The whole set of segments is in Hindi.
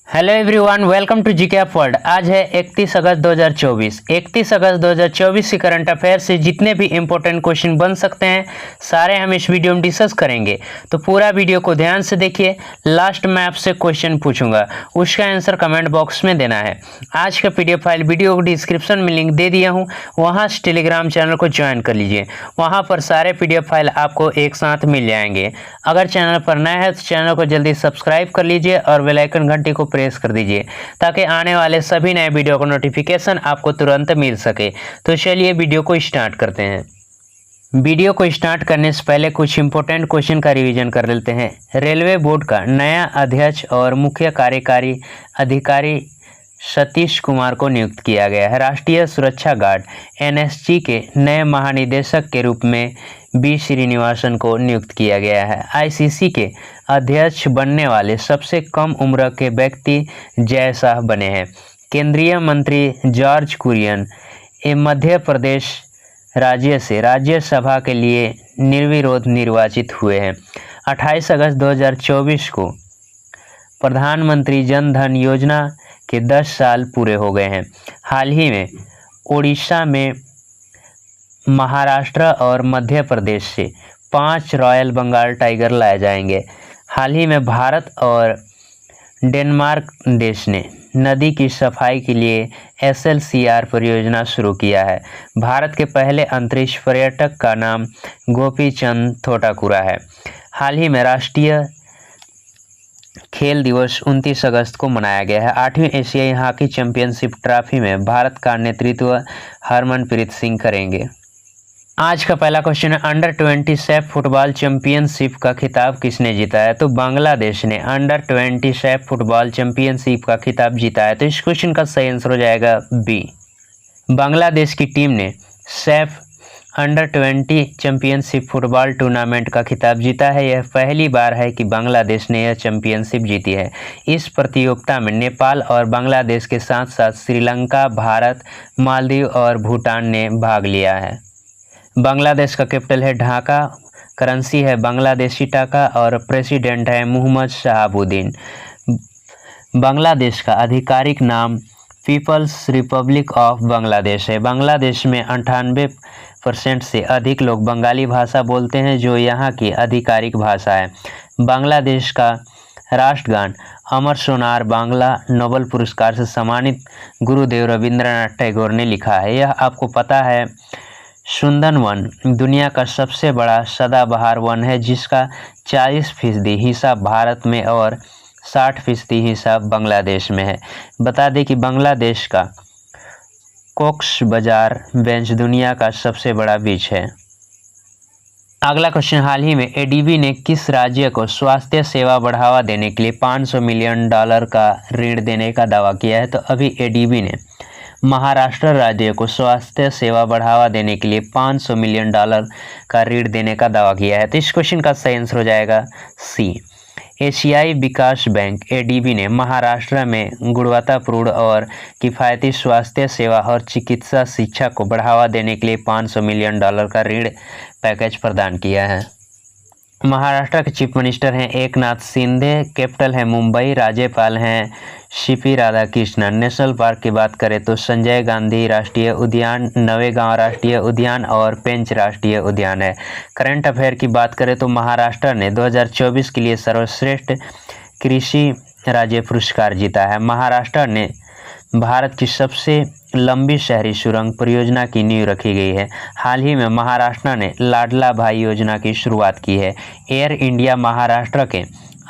Hello everyone, welcome to GK up world. आज है 31 अगस्त 2024। 31 अगस्त 2024 से करंट अफेयर से जितने भी इंपॉर्टेंट क्वेश्चन बन सकते हैं सारे हम इस वीडियो में डिस्कस करेंगे। तो पूरा वीडियो को ध्यान से देखिए। लास्ट में आपसे क्वेश्चन पूछूंगा, उसका आंसर कमेंट बॉक्स में देना है। आज का पीडीएफ फाइल वीडियो को डिस्क्रिप्शन में लिंक दे दिया हूँ, वहाँ से टेलीग्राम चैनल को ज्वाइन कर लीजिए। वहाँ पर सारे पीडीएफ फाइल आपको एक साथ मिल जाएंगे। अगर चैनल पर नए हैं तो चैनल को जल्दी सब्सक्राइब कर लीजिए और बेल आइकन घंटी को प्रेस कर दीजिए ताकि आने वाले सभी नए वीडियो का नोटिफिकेशन आपको तुरंत मिल सके। तो चलिए वीडियो को स्टार्ट करते हैं। वीडियो को स्टार्ट करने से पहले कुछ इंपॉर्टेंट क्वेश्चन का रिवीजन कर लेते हैं। रेलवे बोर्ड का नया अध्यक्ष और मुख्य कार्यकारी अधिकारी सतीश कुमार को नियुक्त किया गया है। राष्ट्रीय सुरक्षा गार्ड एनएसजी के नए महानिदेशक के रूप में बी श्रीनिवासन को नियुक्त किया गया है। आईसीसी के अध्यक्ष बनने वाले सबसे कम उम्र के व्यक्ति जय शाह बने हैं। केंद्रीय मंत्री जॉर्ज कुरियन मध्य प्रदेश राज्य से राज्यसभा के लिए निर्विरोध निर्वाचित हुए हैं। 28 अगस्त 2024 को प्रधानमंत्री जन धन योजना के 10 साल पूरे हो गए हैं। हाल ही में उड़ीसा में महाराष्ट्र और मध्य प्रदेश से 5 रॉयल बंगाल टाइगर लाए जाएंगे। हाल ही में भारत और डेनमार्क देश ने नदी की सफाई के लिए SLCR परियोजना शुरू किया है। भारत के पहले अंतरिक्ष पर्यटक का नाम गोपी चंद थोटाकुरा है। हाल ही में राष्ट्रीय खेल दिवस 29 अगस्त को मनाया गया है। 8वीं एशियाई हॉकी चैंपियनशिप ट्रॉफी में भारत का नेतृत्व हरमनप्रीत सिंह करेंगे। आज का पहला क्वेश्चन है, अंडर 20 सैफ फुटबॉल चैंपियनशिप का खिताब किसने जीता है? तो बांग्लादेश ने अंडर 20 सैफ फुटबॉल चैंपियनशिप का खिताब जीता है। तो इस क्वेश्चन का सही आंसर हो जाएगा बी। बांग्लादेश की टीम ने Saif under 20 championship football tournament का खिताब जीता है। यह पहली बार है कि बांग्लादेश ने यह चैंपियनशिप जीती है। इस प्रतियोगिता में नेपाल और बांग्लादेश के साथ साथ श्रीलंका, भारत, मालदीव और भूटान ने भाग लिया है। बांग्लादेश का कैपिटल है ढाका, करेंसी है बांग्लादेशी टाका और प्रेसिडेंट है मोहम्मद शहाबुद्दीन। बांग्लादेश का आधिकारिक नाम पीपल्स रिपब्लिक ऑफ बांग्लादेश है। बांग्लादेश में 98% से अधिक लोग बंगाली भाषा बोलते हैं, जो यहाँ की आधिकारिक भाषा है। बांग्लादेश का राष्ट्रगान अमर सोनार बांग्ला नोबेल पुरस्कार से सम्मानित गुरुदेव रविंद्रनाथ टैगोर ने लिखा है। यह आपको पता है सुंदन वन दुनिया का सबसे बड़ा सदाबहार वन है, जिसका 40% हिस्सा भारत में और 60% हिस्सा बांग्लादेश में है। बता दें कि बांग्लादेश का कॉक्स बाजार बेंच दुनिया का सबसे बड़ा बीच है। अगला क्वेश्चन, हाल ही में एडीबी ने किस राज्य को स्वास्थ्य सेवा बढ़ावा देने के लिए $500 मिलियन का ऋण देने का दावा किया है? तो अभी एडीबी ने महाराष्ट्र राज्य को स्वास्थ्य सेवा बढ़ावा देने के लिए $500 मिलियन का ऋण देने का दावा किया है। तो इस क्वेश्चन का सही आंसर हो जाएगा सी। एशियाई विकास बैंक एडीबी ने महाराष्ट्र में गुणवत्तापूर्ण और किफ़ायती स्वास्थ्य सेवा और चिकित्सा शिक्षा को बढ़ावा देने के लिए $500 मिलियन का ऋण पैकेज प्रदान किया है। महाराष्ट्र के चीफ मिनिस्टर हैं एकनाथ शिंदे, कैपिटल है मुंबई, राज्यपाल हैं सीपी राधाकृष्णन। नेशनल पार्क की बात करें तो संजय गांधी राष्ट्रीय उद्यान, नवेगांव राष्ट्रीय उद्यान और पेंच राष्ट्रीय उद्यान है। करंट अफेयर की बात करें तो महाराष्ट्र ने 2024 के लिए सर्वश्रेष्ठ कृषि राज्य पुरस्कार जीता है। महाराष्ट्र ने भारत की सबसे लंबी शहरी सुरंग परियोजना की नींव रखी गई है। हाल ही में महाराष्ट्र ने लाडला भाई योजना की शुरुआत की है। एयर इंडिया महाराष्ट्र के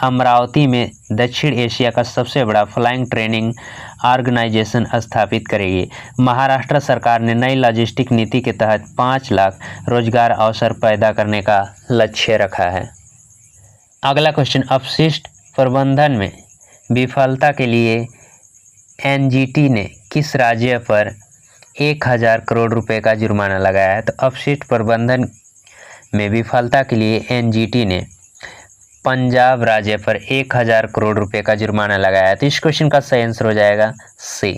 अमरावती में दक्षिण एशिया का सबसे बड़ा फ्लाइंग ट्रेनिंग ऑर्गेनाइजेशन स्थापित करेगी। महाराष्ट्र सरकार ने नई लॉजिस्टिक नीति के तहत 5 लाख रोजगार अवसर पैदा करने का लक्ष्य रखा है। अगला क्वेश्चन, अपशिष्ट प्रबंधन में विफलता के लिए एनजीटी ने किस राज्य पर 1000 करोड़ रुपए का जुर्माना लगाया है? तो अपशिष्ट प्रबंधन में विफलता के लिए एनजीटी ने पंजाब राज्य पर 1000 करोड़ रुपए का जुर्माना लगाया है। तो इस क्वेश्चन का सही आंसर हो जाएगा सी।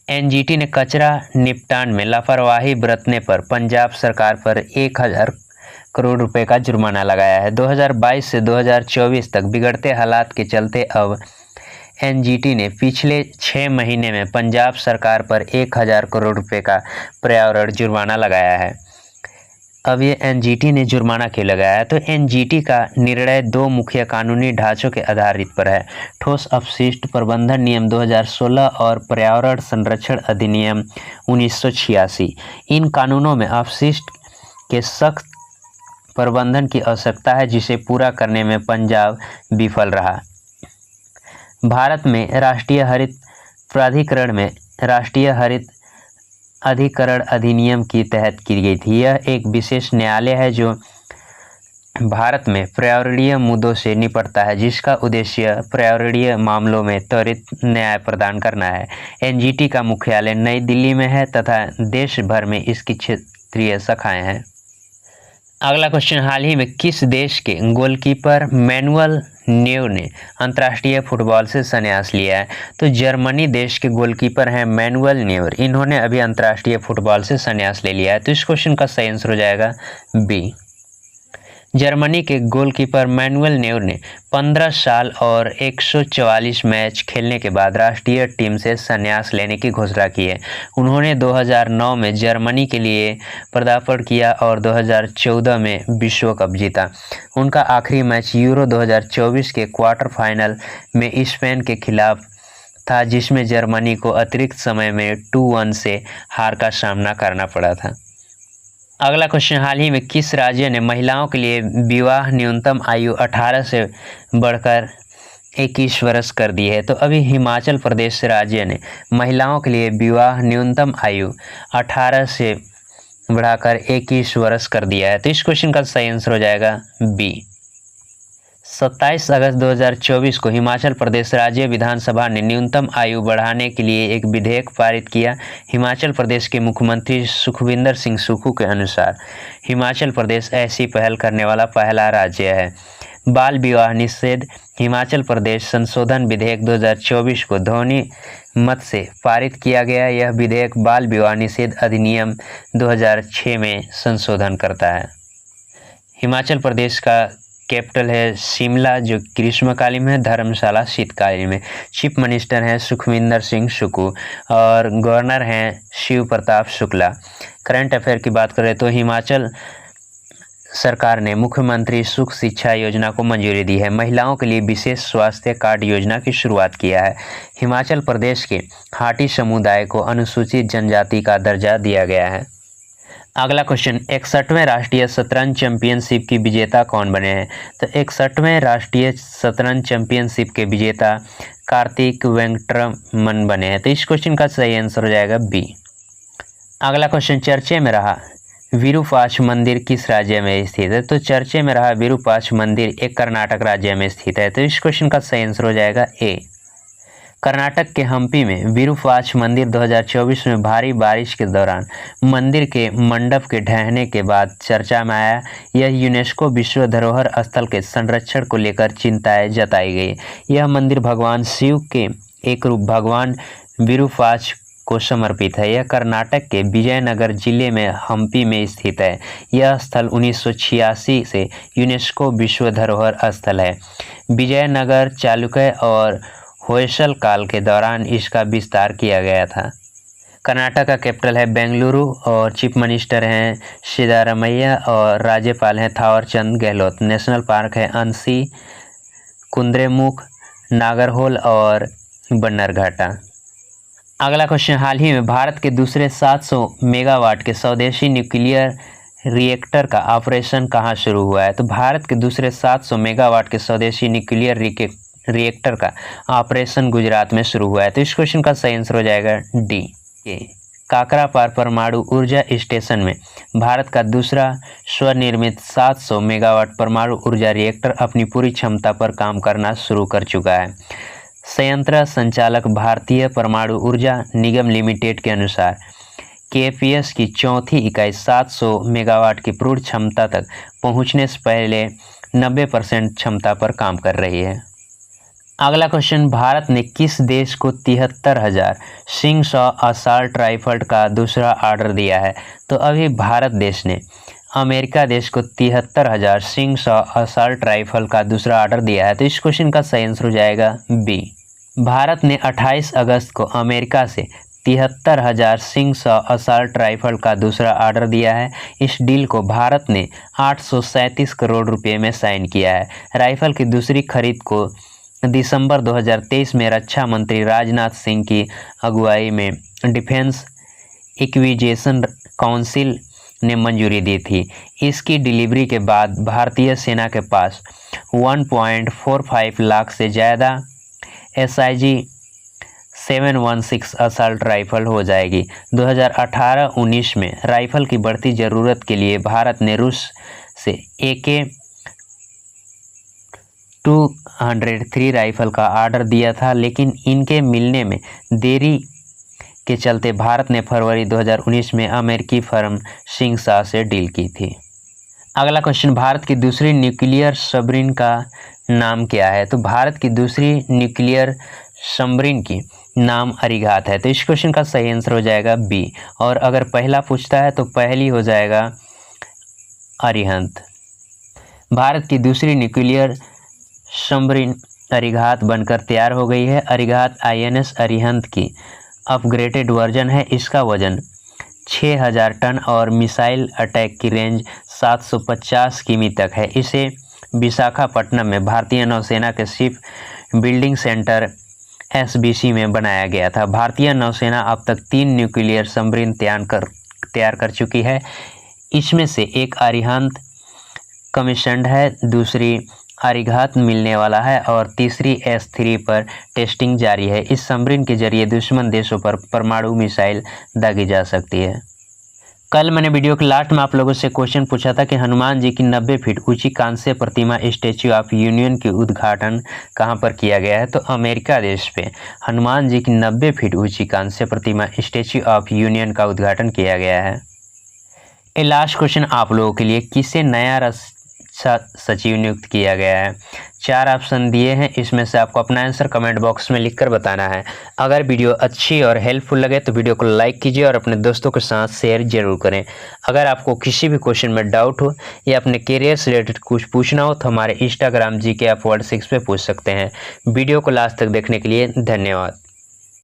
एनजीटी ने कचरा निपटान में लापरवाही बरतने पर पंजाब सरकार पर 1000 करोड़ रुपए का जुर्माना लगाया है। 2022 से 2024 तक बिगड़ते हालात के चलते अब एनजीटी ने पिछले 6 महीने में पंजाब सरकार पर 1000 करोड़ रुपए का पर्यावरण जुर्माना लगाया है। अब ये एनजीटी ने जुर्माना क्यों लगाया है? तो एनजीटी का निर्णय 2 मुख्य कानूनी ढांचों के आधारित पर है, ठोस अपशिष्ट प्रबंधन नियम 2016 और पर्यावरण संरक्षण अधिनियम 1986। इन कानूनों में अपशिष्ट के सख्त प्रबंधन की आवश्यकता है, जिसे पूरा करने में पंजाब विफल रहा। भारत में राष्ट्रीय हरित प्राधिकरण में राष्ट्रीय हरित अधिकरण अधिनियम के तहत की गई थी। यह एक विशेष न्यायालय है जो भारत में पर्यावरणीय मुद्दों से निपटता है, जिसका उद्देश्य पर्यावरणीय मामलों में त्वरित न्याय प्रदान करना है। एनजीटी का मुख्यालय नई दिल्ली में है तथा देश भर में इसकी क्षेत्रीय शाखाएं हैं। अगला क्वेश्चन, हाल ही में किस देश के गोलकीपर मैनुअल न्यूर ने अंतर्राष्ट्रीय फुटबॉल से संन्यास लिया है? तो जर्मनी देश के गोलकीपर हैं मैनुअल न्यूर। इन्होंने अभी अंतर्राष्ट्रीय फुटबॉल से संन्यास ले लिया है। तो इस क्वेश्चन का सही आंसर हो जाएगा बी। जर्मनी के गोलकीपर मैनुअल न्यूर ने 15 साल और 144 मैच खेलने के बाद राष्ट्रीय टीम से संन्यास लेने की घोषणा की है। उन्होंने 2009 में जर्मनी के लिए पदार्पण किया और 2014 में विश्व कप जीता। उनका आखिरी मैच यूरो 2024 के क्वार्टर फाइनल में स्पेन के खिलाफ था, जिसमें जर्मनी को अतिरिक्त समय में 2-1 से हार का सामना करना पड़ा था। अगला क्वेश्चन, हाल ही में किस राज्य ने महिलाओं के लिए विवाह न्यूनतम आयु 18 से बढ़कर 21 वर्ष कर दी है? तो अभी हिमाचल प्रदेश राज्य ने महिलाओं के लिए विवाह न्यूनतम आयु 18 से बढ़ाकर 21 वर्ष कर दिया है। तो इस क्वेश्चन का सही आंसर हो जाएगा बी। 27 अगस्त 2024 को हिमाचल प्रदेश राज्य विधानसभा ने न्यूनतम आयु बढ़ाने के लिए एक विधेयक पारित किया। हिमाचल प्रदेश के मुख्यमंत्री सुखविंदर सिंह सुक्खू के अनुसार हिमाचल प्रदेश ऐसी पहल करने वाला पहला राज्य है। बाल विवाह निषेध हिमाचल प्रदेश संशोधन विधेयक 2024 को ध्वनि मत से पारित किया गया। यह विधेयक बाल विवाह निषेध अधिनियम 2006 में संशोधन करता है। हिमाचल प्रदेश का कैपिटल है शिमला, जो ग्रीष्मकालीन में, धर्मशाला शीतकालीन में। चीफ मिनिस्टर हैं सुखविंदर सिंह सुक्खू और गवर्नर हैं शिव प्रताप शुक्ला। करंट अफेयर की बात करें तो हिमाचल सरकार ने मुख्यमंत्री सुख शिक्षा योजना को मंजूरी दी है। महिलाओं के लिए विशेष स्वास्थ्य कार्ड योजना की शुरुआत किया है। हिमाचल प्रदेश के हाटी समुदाय को अनुसूचित जनजाति का दर्जा दिया गया है। अगला क्वेश्चन, 61वें राष्ट्रीय शतरंज चैंपियनशिप की विजेता कौन बने हैं? तो 61वें राष्ट्रीय शतरंज चैंपियनशिप के विजेता कार्तिक वेंकटरमन बने हैं। तो इस क्वेश्चन का सही आंसर हो जाएगा बी। अगला क्वेश्चन, चर्चे में रहा विरूपाक्ष मंदिर किस राज्य में स्थित है? तो चर्चे में रहा विरूपाक्ष मंदिर एक कर्नाटक राज्य में स्थित है। तो इस क्वेश्चन का सही आंसर हो जाएगा ए। कर्नाटक के हम्पी में विरूपाक्ष मंदिर 2024 में भारी बारिश के दौरान मंदिर के मंडप के ढहने के बाद चर्चा में आया। यह यूनेस्को विश्व धरोहर स्थल के संरक्षण को लेकर चिंताएं जताई गई। यह मंदिर भगवान शिव के एक रूप भगवान विरूपाक्ष को समर्पित है। यह कर्नाटक के विजयनगर जिले में हम्पी में स्थित है। यह स्थल 1986 से यूनेस्को विश्व धरोहर स्थल है। विजयनगर, चालुक्य और होयसल काल के दौरान इसका विस्तार किया गया था। कर्नाटक का कैपिटल है बेंगलुरु और चीफ मिनिस्टर हैं सिद्धारमैया और राज्यपाल हैं थावरचंद गहलोत। नेशनल पार्क है अंसी, कुद्रेमुख, नागरहोल और बन्नरघट्टा। अगला क्वेश्चन, हाल ही में भारत के दूसरे 700 मेगावाट के स्वदेशी न्यूक्लियर रिएक्टर का ऑपरेशन कहां शुरू हुआ है? तो भारत के दूसरे 700 मेगावाट के स्वदेशी न्यूक्लियर रिएक्टर का ऑपरेशन गुजरात में शुरू हुआ है। तो इस क्वेश्चन का सही आंसर हो जाएगा डी। काकरापार परमाणु ऊर्जा स्टेशन में भारत का दूसरा स्वनिर्मित 700 मेगावाट परमाणु ऊर्जा रिएक्टर अपनी पूरी क्षमता पर काम करना शुरू कर चुका है। संयंत्र संचालक भारतीय परमाणु ऊर्जा निगम लिमिटेड के अनुसार केपीएस की चौथी इकाई 700 मेगावाट की पूर्ण क्षमता तक पहुंचने से पहले 90% क्षमता पर काम कर रही है। अगला क्वेश्चन, भारत ने किस देश को 73,000 सिंह-100 असॉल्ट राइफल का दूसरा ऑर्डर दिया है? तो अभी भारत देश ने अमेरिका देश को 73,000 सिंह-100 असॉल्ट राइफल का दूसरा ऑर्डर दिया है। तो इस क्वेश्चन का सही आंसर हो जाएगा बी। भारत ने 28 अगस्त को अमेरिका से 73,000 सिंह 100 असॉल्ट राइफल का दूसरा ऑर्डर दिया है। इस डील को भारत ने 837 करोड़ रुपए में साइन किया है। राइफल की दूसरी खरीद को दिसंबर 2023 में रक्षा मंत्री राजनाथ सिंह की अगुवाई में डिफेंस एक्विजिशन काउंसिल ने मंजूरी दी थी। इसकी डिलीवरी के बाद भारतीय सेना के पास 1.45 लाख से ज़्यादा SIG 716 असॉल्ट राइफल हो जाएगी। 2018-19 में राइफल की बढ़ती ज़रूरत के लिए भारत ने रूस से AK-203 राइफल का ऑर्डर दिया था, लेकिन इनके मिलने में देरी के चलते भारत ने फरवरी 2019 में अमेरिकी फर्म सिंह शाह से डील की थी। अगला क्वेश्चन, भारत की दूसरी न्यूक्लियर सबमरीन का नाम क्या है? तो भारत की दूसरी न्यूक्लियर सबमरीन की नाम अरिहंत है। तो इस क्वेश्चन का सही आंसर हो जाएगा बी। और अगर पहला पूछता है तो पहली हो जाएगा अरिहंत। भारत की दूसरी न्यूक्लियर सबमरीन अरिहंत बनकर तैयार हो गई है। अरिहंत INS अरिहंत की अपग्रेडेड वर्जन है। इसका वजन 6000 टन और मिसाइल अटैक की रेंज 750 किमी तक है। इसे विशाखापट्टनम में भारतीय नौसेना के शिप बिल्डिंग सेंटर SBC में बनाया गया था। भारतीय नौसेना अब तक 3 न्यूक्लियर सबमरीन तैयार कर चुकी है। इसमें से एक अरिहंत कमीशन्ड है, दूसरी अरिहंत मिलने वाला है और तीसरी S3 पर टेस्टिंग जारी है। इस सबमरीन के जरिए दुश्मन देशों पर परमाणु मिसाइल दागी जा सकती है। कल मैंने वीडियो के लास्ट में आप लोगों से क्वेश्चन पूछा था कि हनुमान जी की 90 फीट ऊंची कांस्य प्रतिमा स्टैच्यू ऑफ यूनियन की उद्घाटन कहां पर किया गया है? तो अमेरिका देश पे हनुमान जी की 90 फीट ऊंची कांस्य प्रतिमा स्टैच्यू ऑफ यूनियन का उद्घाटन किया गया है। ये लास्ट क्वेश्चन आप लोगों के लिए, किसे नया रक्षा सचिव नियुक्त किया गया है? 4 ऑप्शन दिए हैं, इसमें से आपको अपना आंसर कमेंट बॉक्स में लिखकर बताना है। अगर वीडियो अच्छी और हेल्पफुल लगे तो वीडियो को लाइक कीजिए और अपने दोस्तों के साथ शेयर जरूर करें। अगर आपको किसी भी क्वेश्चन में डाउट हो या अपने करियर से रिलेटेड कुछ पूछना हो तो हमारे इंस्टाग्राम GK आप वर्ल्ड 6 पे पूछ सकते हैं। वीडियो को लास्ट तक देखने के लिए धन्यवाद।